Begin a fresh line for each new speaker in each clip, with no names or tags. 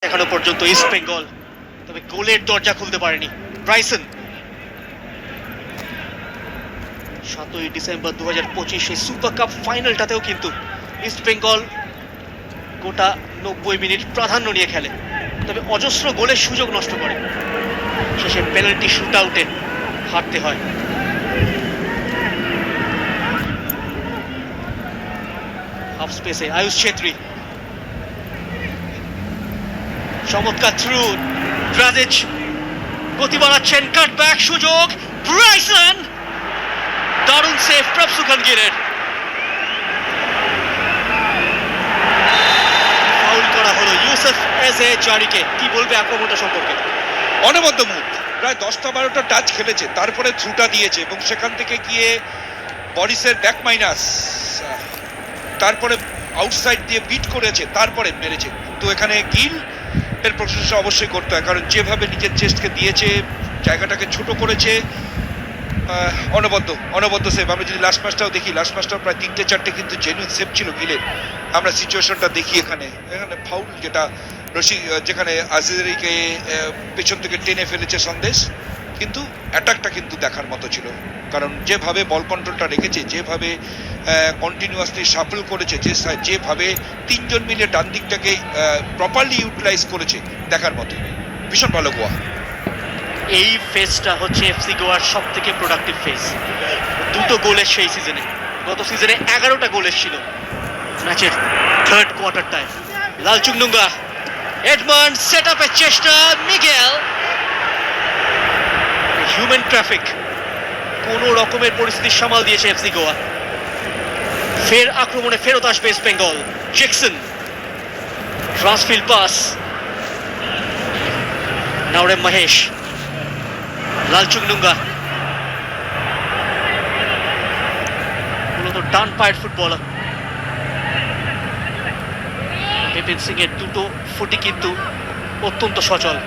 এখনো পর্যন্ত ইস্ট বেঙ্গল, তবে গোলের দরজা খুলতে পারেনি ব্রাইসন। 7ই ডিসেম্বর 2025 সুপার কাপ ফাইনালটাতেও কিন্তু ইস্ট বেঙ্গল গোটা 90 মিনিট প্রাধান্য নিয়ে খেলে, তবে অজস্র গোলের সুযোগ নষ্ট করে, শেষে পেনাল্টি শুট আউটে হারতে হয়। হাফ স্পেসে আয়ুষ ছেত্রী, চমৎকার থ্রু, ড্রাজিচ গতি বাড়াচ্ছেন, কাটব্যাক সুযোগ, ব্রাইসন দারুণ সেভ প্রভসুখান গিলের। ফাউল করা হলো ইউসুফ এজে জারিকে। কি বলবে আক্রমণটা সম্পর্কে?
অনবদ্য মুখ, প্রায় 10টা-12টা টাচ খেলেছে, তারপরে থ্রুটা দিয়েছে এবং সেখান থেকে গিয়ে বরিসের ব্যাক মাইনাস, তারপরে আউটসাইড দিয়ে বিট করেছে, তারপরে মেরেছে। তো এখানে গিল এর প্রশংসা অবশ্যই করতে হয়, কারণ যেভাবে নিজের চেস্টকে দিয়েছে, জায়গাটাকে ছোট করেছে, অনবদ্য সেভ। আমরা যদি লাস্ট ম্যাচটাও দেখি, লাস্ট ম্যাচটাও প্রায় 3-4টে কিন্তু জেনুইন সেভ ছিল গিলের। আমরা সিচুয়েশনটা দেখি, এখানে ফাউল যেটা যেখানে আজিজেরিকে পেছন থেকে টেনে ফেলেছে সন্দেশ, কিন্তু অ্যাটাকটা কিন্তু দেখার মতো ছিল, কারণ যেভাবে বল কন্ট্রোলটা রেখেছে, যেভাবে কন্টিনিউয়াসলি শাফল করেছে, যেভাবে তিনজন মিলে ডান দিকটাকে প্রপারলি ইউটিলাইজ করেছে, দেখার মতো। ভীষণ ভালো গোয়া।
এই ফেজটা হচ্ছে এফসি গোয়ার সব থেকে প্রোডাক্টিভ ফেজ। 2টো গোলের সেই সিজনে, গত সিজনে 11টা গোল এসেছিল ম্যাচের থার্ড কোয়ার্টারটায়। লালচুংনুঙ্গা, এডমন্ড সেট আপের চেষ্টা, মিগেল হিউম্যান ট্রাফিক, কোন রকমের পরিস্থিতি সামাল দিয়েছে এফসি গোয়া। ফের আক্রমণে ফেরত আসবে ইস্ট বেঙ্গল। জ্যাকসন ট্রান্সফিল্ড পাস, নাওরেম মহেশ, লালচুংনুঙ্গা মূলত ডান পায়ের ফুটবলার। বিপিন সিং এর 2টো ফুটি কিন্তু অত্যন্ত সচল।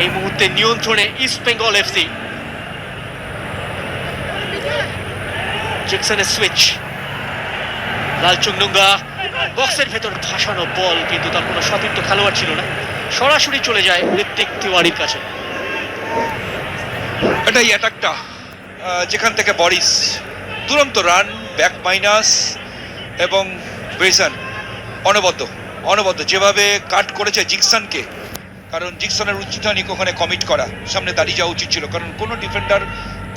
এই মুহূর্তে নিয়ন্ত্রণে ইস্ট বেঙ্গল এফসি। জ্যাকসনের সুইচ, লালচুংনুঙ্গা বক্সের ভেতর ভাসানো বল, কিন্তু তার কোনো সতীর্থ খেলোয়াড় ছিল না, সরাসরি চলে যায় ঋত্বিক তিওয়ারির কাছে।
এটাই অ্যাটাকটা, যেখান থেকে বরিস দুরন্ত রান, ব্যাক মাইনাস এবং ব্রেসন অনবদ্য যেভাবে কাট করেছে জিকসনকে, কারণ জিকসনের উচিত হয়নি ওখানে কমিট করা, সামনে দাঁড়িয়ে যাওয়া উচিত ছিল, কারণ কোনো ডিফেন্ডার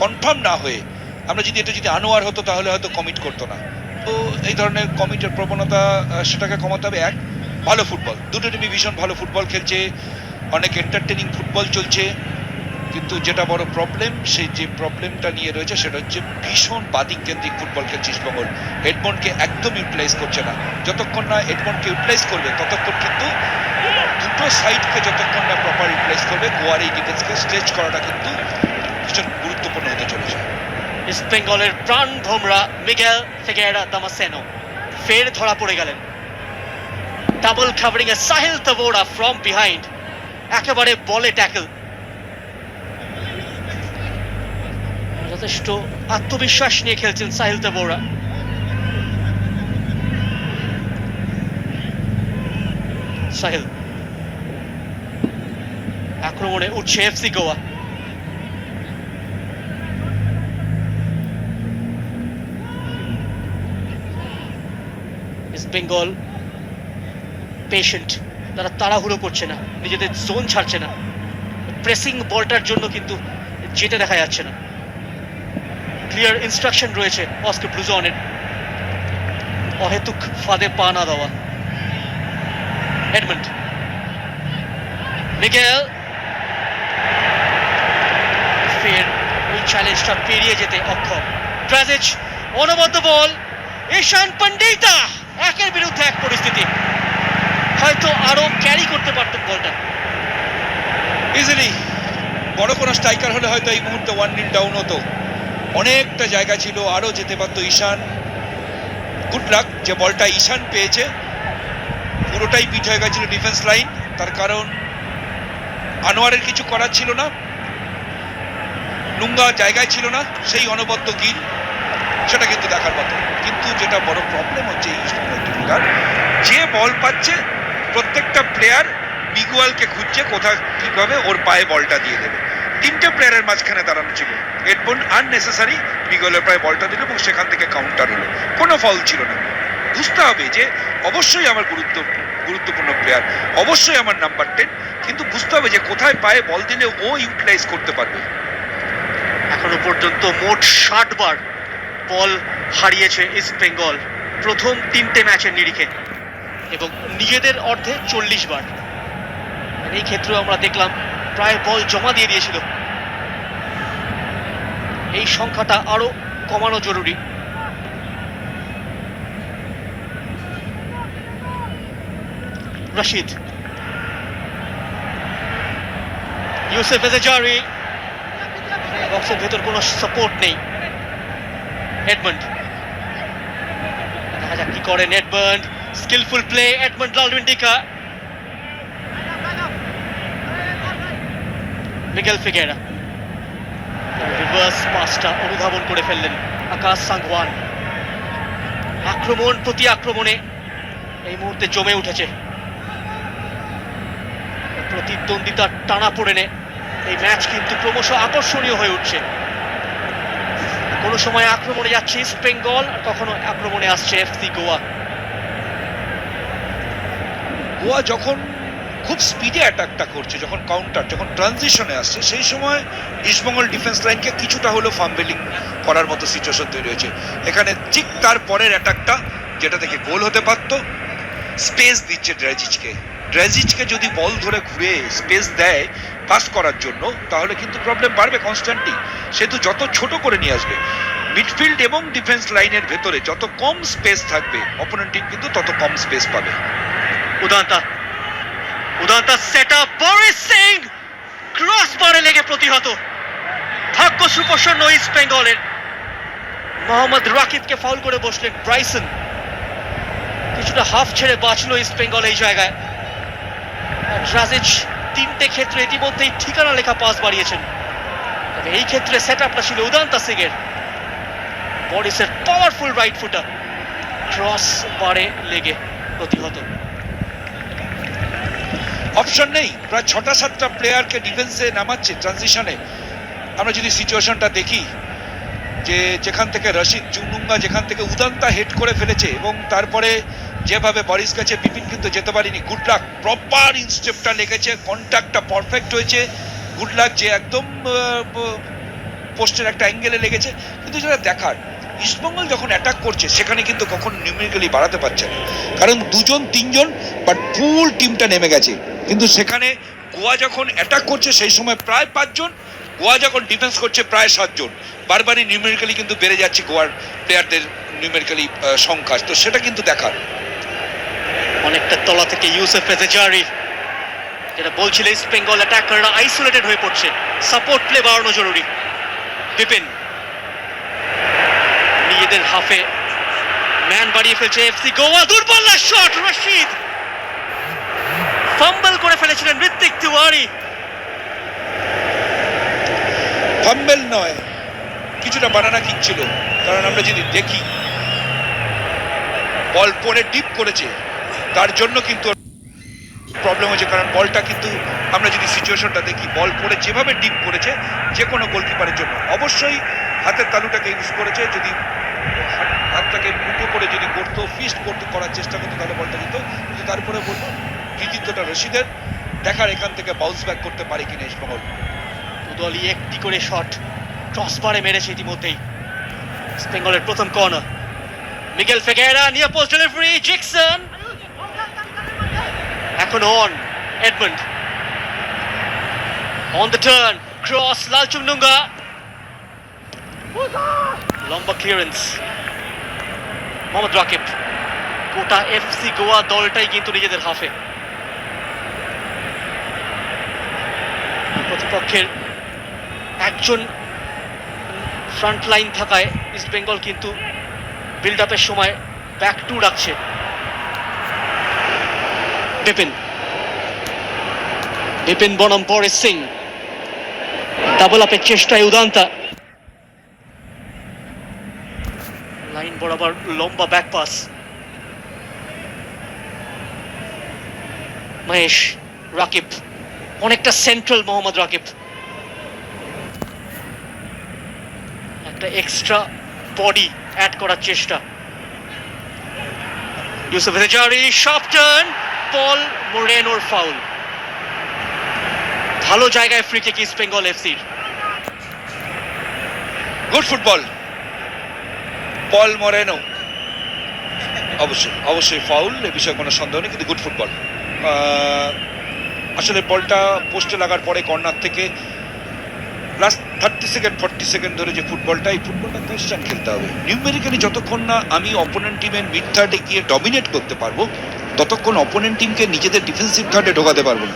কনফার্ম না হয়ে, আমরা যদি আনোয়ার হতো তাহলে হয়তো কমিট করতো না। তো এই ধরনের কমিটের প্রবণতা, সেটাকে কমাতে হবে। এক, ভালো ফুটবল, দুটো টিমই ভীষণ ভালো ফুটবল খেলছে, অনেক এন্টারটেনিং ফুটবল চলছে, কিন্তু যেটা বড় প্রবলেম, সেই যে প্রবলেমটা নিয়ে রয়েছে সেটা হচ্ছে ভীষণ বাদিক কেন্দ্রিক ফুটবল খেলছে ইস্টবেঙ্গল। এডমন্ডকে একদম ইউটিলাইজ করছে না। যতক্ষণ না এডমন্ডকে ইউটিলাইজ করবে, ততক্ষণ কিন্তু দুটো সাইডকে যতক্ষণ না প্রপার ইউটিলাইজ করবে, গোয়ার এই ডিফেন্সকে স্ট্রেচ করাটা কিন্তু ভীষণ গুরুত্বপূর্ণ হতে চলেছে।
ইস্ট বেঙ্গলের প্রাণ ভোমরা মিগেল ফিগুয়েরা দামাসেনো ফের ধরা পড়ে গেলেন। ডাবল কাভারিং এ সাহিল তাবোরা ফ্রম বিহাইন্ড, একেবারে বলে ট্যাকল। যথেষ্ট আত্মবিশ্বাস নিয়ে খেলছেন সাহিল তাবোরা। সাহিল, আক্রমণে উঠছে FC Goa. East Bengal patient, তারা তাড়াহুড়ো করছে না, নিজেদের জোন ছাড়ছে না, প্রেসিং বলটার জন্য কিন্তু যেতে দেখা যাচ্ছে না। ক্লিয়ার ইনস্ট্রাকশন রয়েছে অস্কার ব্লুজনের, অহেতুক ফাঁদে পা না দেওয়া। এডমন্ড, মিগেল ফের ওই চ্যালেঞ্জটা পেরিয়ে যেতে অক্ষম। ড্রাজিচ অনবদ্য বল, ঈশান পন্ডিতা 1-এর বিরুদ্ধে 1 পরিস্থিতি, হয়তো আরো ক্যারি করতে পারতেন বলটা
ইজিলি। বড় কোনো স্ট্রাইকার হলে হয়তো এই মুহূর্তে 1-0 ডাউন হতো, অনেকটা জায়গা ছিল, আরো যেতে পারতো ঈশান। গুড লাক যে বলটা ঈশান পেয়েছে, পুরোটাই পিঠ হয়ে গেছিল ডিফেন্স লাইন, তার কারণ আনোয়ারের কিছু করার ছিল না, নুঙ্গা জায়গায় ছিল না, সেই অনবদ্য গিল, সেটা কিন্তু দেখার মতো। কিন্তু যেটা বড় প্রবলেম হচ্ছে এই ইস্ট বেঙ্গল টিমটার, যে বল পাচ্ছে প্রত্যেকটা প্লেয়ার মিগুয়ালকে খুঁজছে কোথায় কিভাবে ওর পায়ে বলটা দিয়ে দেবে। তিনটে প্লেয়ারের মাঝখানে দাঁড়ানো ছিল, এডমন্ড আননেসেসারি মিগুয়ালের পায়ে বলটা দিল এবং সেখান থেকে কাউন্টার হলো, কোনো ফাউল ছিল না। বুঝতে হবে যে অবশ্যই আমার গুরুত্বপূর্ণ প্লেয়ার, অবশ্যই আমার নাম্বার 10, কিন্তু বুঝতে হবে যে কোথায় পায়ে বল দিলে ও ইউটিলাইজ করতে পারবে।
এখনো পর্যন্ত মোট 60 বার বল হারিয়েছে ইস্ট বেঙ্গল প্রথম 3টে ম্যাচের নিরিখে, এবং নিজেদের অর্ধে 40 বার। এই ক্ষেত্রেও আমরা দেখলাম প্রায় বল জমা দিয়ে দিয়েছিল। এই সংখ্যাটা আরো কমানো জরুরি। রশিদ, ইউসুফ এজাজারি, বক্সের ভেতর কোনো সাপোর্ট নেই। এডমন্ড, দেখা যাক কি করেন Edmund. Skilful play Edmund Lalrindika. Miguel Figueira reverse পাসটা অনুধাবন করে ফেললেন আকাশ সাংওয়ান। আক্রমণ প্রতি আক্রমণে এই মুহূর্তে জমে উঠেছে। প্রতিদ্বন্দ্বিতার টানা পড়েনে এই ম্যাচ কিন্তু ক্রমশ আকর্ষণীয় হয়ে উঠছে। কোনো সময় আক্রমণে যাচ্ছে ইস্ট বেঙ্গল, আর কখনো আক্রমণে আসছে এফসি গোয়া।
গোয়া যখন খুব স্পিডে অ্যাটাকটা করছে, যখন কাউন্টার, যখন ট্রানজিশনে আসছে, সেই সময় ইস্টবেঙ্গল ডিফেন্স লাইনকে কিছুটা হলো ফাম্বেলিং করার মতো সিচুয়েশন তৈরি হয়েছে। এখানে ঠিক তার পরের অ্যাটাকটা যেটা থেকে গোল হতে পারত, স্পেস দিচ্ছে ড্রেজিচকে যদি বল ধরে ঘুরে স্পেস দেয় পাস করার জন্য, তাহলে কিন্তু প্রবলেম বাড়বে কনস্ট্যান্টলি। সে তো যত ছোট করে নিয়ে আসবে, মিডফিল্ড এবং ডিফেন্স লাইনের ভেতরে যত কম স্পেস থাকবে, অপোনেন্ট টিম কিন্তু তত কম স্পেস পাবে।
Udanta set up, Boris Singh cross বারে লেগে প্রতিহত। ভাগ্য সুপ্রসন্ন ইস্ট বেঙ্গলের। মোহাম্মদ রাকিবকে ফাউল করে বসলেন ব্রাইসন। কিছুটা হাফ ছেড়ে বাঁচলো ইস্ট বেঙ্গল এই জায়গায়। ড্রাজিচ 3টে ক্ষেত্রে ইতিমধ্যেই ঠিকানা লেখা পাস বাড়িয়েছেন, তবে এই ক্ষেত্রে সেট আপটা ছিল উদান্তা সিং এর। বরিসের পাওয়ারফুল রাইট ফুটার ক্রস বারে লেগে প্রতিহত।
অপশন নেই, প্রায় 6-7টা প্লেয়ারকে ডিফেন্সে নামাচ্ছে ট্রানজিশনে। আমরা যদি সিচুয়েশনটা দেখি, যে যেখান থেকে রশিদ চুনুঙ্গা, যেখান থেকে উদান্তা হেড করে ফেলেছে, এবং তারপরে যেভাবে বরিস গেছে, বিপিন কিন্তু যেতে পারিনি। গুড লাক, প্রপার ইনস্টেপটা লেগেছে, কন্ট্যাক্টটা পারফেক্ট হয়েছে। গুড লাক যে একদম পোস্টের একটা অ্যাঙ্গেলে লেগেছে। কিন্তু যেটা দেখার, ইস্টবেঙ্গল যখন অ্যাটাক করছে সেখানে কিন্তু কখন নিউমেরিক্যালি বাড়াতে পারছে না, কারণ 2-3 বাট ফুল টিমটা নেমে গেছে। কিন্তু সেখানে গোয়া যখন অ্যাটাক করছে সেই সময় প্রায় 5 জন, গোয়া যখন ডিফেন্স করছে প্রায় 7 জন। বারবারই নিউমেরিক্যালি কিন্তু বেড়ে যাচ্ছে গোয়ার প্লেয়ারদের নিউমেরিক্যালি সংখ্যা, তো সেটা কিন্তু দেখার।
অনেকটা তলা থেকে ইউসুফ এজাজারি, যেটা বলছিল ইস্ট বেঙ্গল অ্যাটাকাররা আইসোলেটেড হয়ে পড়ছে, সাপোর্ট প্লে বাড়ানো জরুরি। বিপিন নিজেদের হাফে ম্যান বাড়িয়ে ফেলছে এফসি গোয়া। দুর্বল শট, রশিদ ফাম্বল করে ফেলেছিলেন ঋত্বিক তিওয়ারি।
ফাম্বেল নয়, কিছুটা বানানা কিক ছিল, কারণ আমরা যদি দেখি বল পরে ডিপ করেছে, তার জন্য কিন্তু প্রবলেম হয়েছে। কারণ বলটা কিন্তু আমরা যদি সিচুয়েশনটা দেখি, বল পরে যেভাবে ডিপ করেছে, যে কোনো গোলকিপারের জন্য অবশ্যই হাতের তালুটাকে ইউজ করেছে। যদি হাতটাকে মুঠো করে যদি করতো, ফিস্ট করতে করার চেষ্টা করতো, তাহলে বলটা দিত। কিন্তু তারপরে বলবো কৃতিত্বটা রশিদের, দেখার এখান থেকে বাউন্স ব্যাক করতে পারে কিনা ইস্টবেঙ্গল।
দুদলই একটি করে শট ক্রসবারে মেরেছে ইতিমধ্যেই। ইস্ট বেঙ্গলের প্রথম কর্নার, মিগেল ফিগেরা নিয়ে পোস্ট ডেলিভারি, জ্যাকসন এখন on, Edmund on the turn, cross Lalchungnunga, লম্বা ক্লিয়ারেন্স মোহাম্মদ রাকিব। গোটা এফসি গোয়া দলটাই কিন্তু নিজেদের হাফে। প্রতিপক্ষের একজন ফ্রন্ট লাইন থাকায় ইস্ট বেঙ্গল কিন্তু বিল্ড আপের সময় ব্যাক টু রাখছে। বিপিন বনাম বরিস সিং, ডাবল আপের চেষ্টায় উদান্তা, লাইন বরাবর লম্বা ব্যাক পাস। মহেশ, রাকিব, অনেকটা সেন্ট্রাল মোহাম্মদ রাকিব, একটা এক্সট্রা বডি অ্যাড করার চেষ্টা। Yousef Ezzejjari, short turn, Paul মোরেনোর ফাউল। ভালো জায়গায় ফ্রি কিক ইস্ট বেঙ্গল এফসির।
Good football, Paul Moreno. অবশ্যই ফাউল, এ বিষয়ে কোনো সন্দেহ নেই, কিন্তু গুড ফুটবল। আসলে বলটা পোস্টে লাগার পরে কর্নার থেকে লাস্ট 40 সেকেন্ড ধরে যে ফুটবলটা, এই ফুটবলটা কনস্ট্যান্ট খেলতে হবে। নিউমেরিক্যালি যতক্ষণ না আমি অপোনেন্ট টিমের মিড থার্ডে গিয়ে ডমিনেট করতে পারবো, ততক্ষণ অপোনেন্ট টিমকে নিজেদের ডিফেন্সিভ থার্ডে ঢোকাতে পারবো না।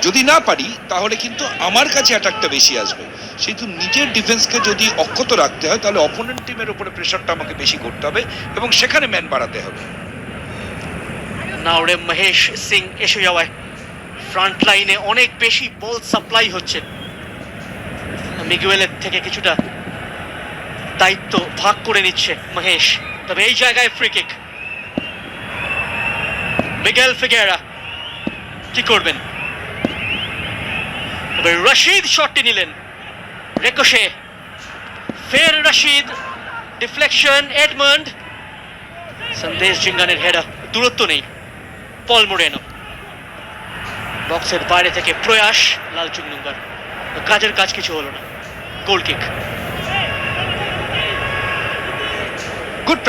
যদি না পারি তাহলে কিন্তু আমার কাছে অ্যাটাকটা বেশি আসবে। সেহেতু নিজের ডিফেন্সকে যদি অক্ষত রাখতে হয়, তাহলে অপোনেন্ট টিমের উপরে প্রেশারটা আমাকে বেশি করতে হবে এবং সেখানে ম্যান বাড়াতে হবে।
নাওরে মহেশ সিং এসে যাওয়ায় ফ্রন্ট লাইনে অনেক বেশি বল সাপ্লাই হচ্ছে। মিগুয়েলের থেকে কিছুটা দায়িত্ব ভাগ করে নিচ্ছে মহেশ। তবে এই জায়গায় ফ্রি কিক। মিগেল ফিগেরা কি করবেন? তবে রশিদ শটটি নিলেন, রেকোশে, ফের রশিদ, ডিফ্লেকশন, এডমন্ড, সন্দেশ জিঙ্গানের হেডার, দূরত্ব নেই। পল মোরেনো বক্সের বাইরে থেকে প্রয়াস, লাল চুংনুঙ্গার, কাজের কাজ কিছু হলো না। গোল কিক।
গুড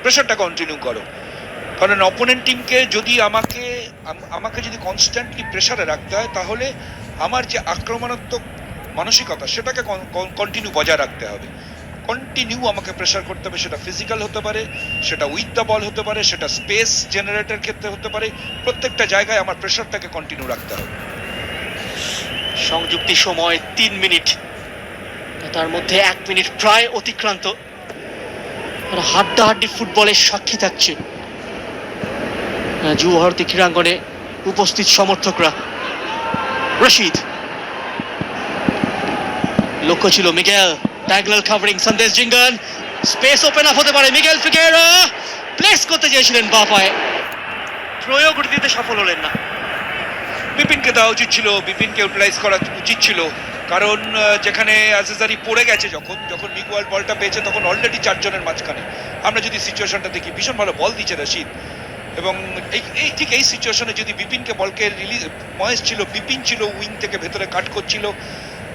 প্রেশারটা কন্টিনিউ করো, কারণ অপোনেন্ট টিমকে যদি আমাকে যদি কনস্ট্যান্টলি প্রেশারে রাখতে হয়, তাহলে আমার যে আক্রমণাত্মক মানসিকতা সেটাকে কন্টিনিউ বজায় রাখতে হবে। কন্টিনিউ আমাকে প্রেশার করতে হবে, সেটা ফিজিক্যাল হতে পারে, সেটা উইথ দ্য বল হতে পারে, সেটা স্পেস জেনারেটর ক্ষেত্রে হতে পারে। প্রত্যেকটা জায়গায় আমার প্রেশারটাকে কন্টিনিউ রাখতে হবে।
সংযুক্তি সময় 3 মিনিট, তার মধ্যে 1 মিনিট প্রায় অতিক্রান্ত। হাড্ডাহাড্ডি ফুটবলের সাক্ষী থাকছে যুব ভারতী ক্রীড়াঙ্গনে উপস্থিত সমর্থকরা। রশিদ, লক্ষ্য ছিল Miguel, diagonal covering, Sandesh Jhingan, space open up হতে পারে। মিগেল ফিগেরা প্লেস করতে চেয়েছিলেন বাঁ পায়ে, প্রয়োগ দিতে সফল হলেন না।
বিপিনকে দেওয়া উচিত ছিল, বিপিনকে ইউটিলাইজ করা উচিত ছিল, কারণ যেখানে অ্যাসেসারি পড়ে গেছে, যখন মিগুয়াল বলটা পেয়েছে তখন অলরেডি 4 জনের মাঝখানে। আমরা যদি সিচুয়েশনটা দেখি, ভীষণ ভালো বল দিচ্ছে রশিদ, এবং ঠিক এই সিচুয়েশনে যদি বিপিনকে বলকে রিলিজ, মহেশ ছিল, বিপিন ছিল উইং থেকে ভেতরে কাট করছিল,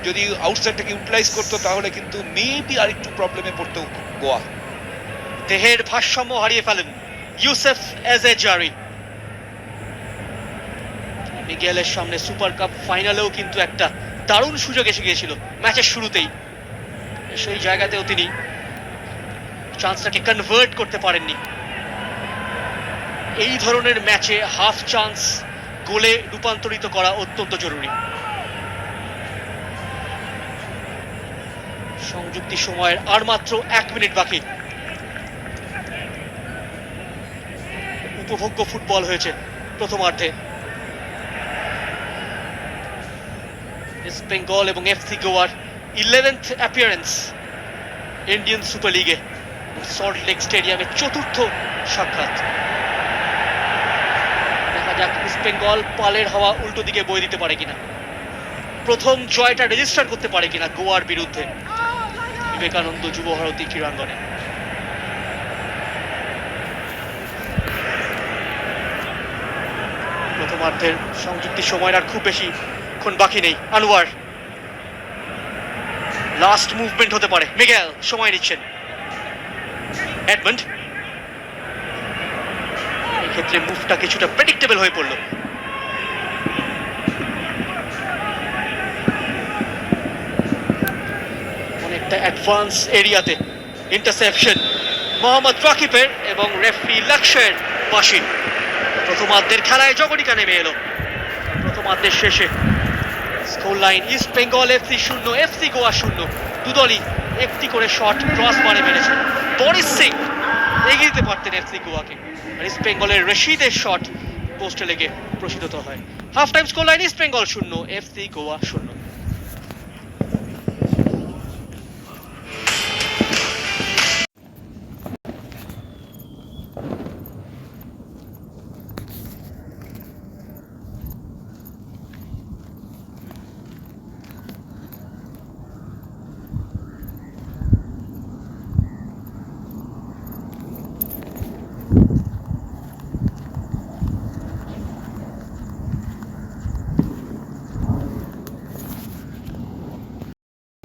যদি আউটসাইডটাকে ইউটিলাইজ করতো তাহলে কিন্তু মেবি আরেকটু প্রবলেমে পড়তো গোয়া।
দেহের ভারসাম্য হারিয়ে ফেলেন ইউসুফ হেজারি। মিগেলের সামনে সুপার কাপ ফাইনালেও কিন্তু একটা দারুণ সুযোগ এসে গিয়েছিল ম্যাচের শুরুতেই, সেই জায়গাতেও তিনি চান্সটাকে কনভার্ট করতে পারেননি। এই ধরনের ম্যাচে হাফ চান্স গোলে রূপান্তরিত করা অত্যন্ত জরুরি। সংযুক্তি সময়ের আর মাত্র 1 মিনিট বাকি। উপভোগ্য ফুটবল হয়েছে প্রথমার্ধে। ইস্ট বেঙ্গল এবং এফসি গোয়ার 11th অ্যাপিয়ারেন্স ইন্ডিয়ান সুপার লিগে, সল্ট লেক স্টেডিয়ামে 4র্থ সাক্ষাৎ। দেখা যাক ইস্ট বেঙ্গল পালের হাওয়া উল্টো দিকে বয়ে দিতে পারে কিনা, প্রথম জয়টা রেজিস্টার করতে পারে কিনা গোয়ার বিরুদ্ধে বিবেকানন্দ যুব ভারতী ক্রীড়াঙ্গনে। প্রথমার্ধের সংযুক্তি সময়ের আর খুব বেশি ক্ষণ বাকি নেই। আনোয়ার, লাস্ট মুভমেন্ট হতে পারে। মিগেল সময় নিচ্ছেন। এডমন্ড, এই ক্ষেত্রে মুভটা কিছুটা প্রেডিক্টেবল হয়ে পড়ল। অনেকটা অ্যাডভান্স এরিয়াতে ইন্টারসেপশন মোহাম্মদ রাকিবের এবং রেফারি লক্ষ্যের বাসী। প্রথমার্ধের খেলায় জগনিকা নেমে এলো। প্রথমার্ধের শেষে score line east Bengal FC 0, FC Goa 0। দুদলই একটি করে শট ক্রস বারে মেরেছে। বরিস সিং এগিয়ে দিতে পারতেন এফসি গোয়াকে, আর ইস্ট বেঙ্গলের রশিদের শট পোস্টে লেগে প্রসিদ্ধত হয়। Half time score line east Bengal 0, FC Goa 0।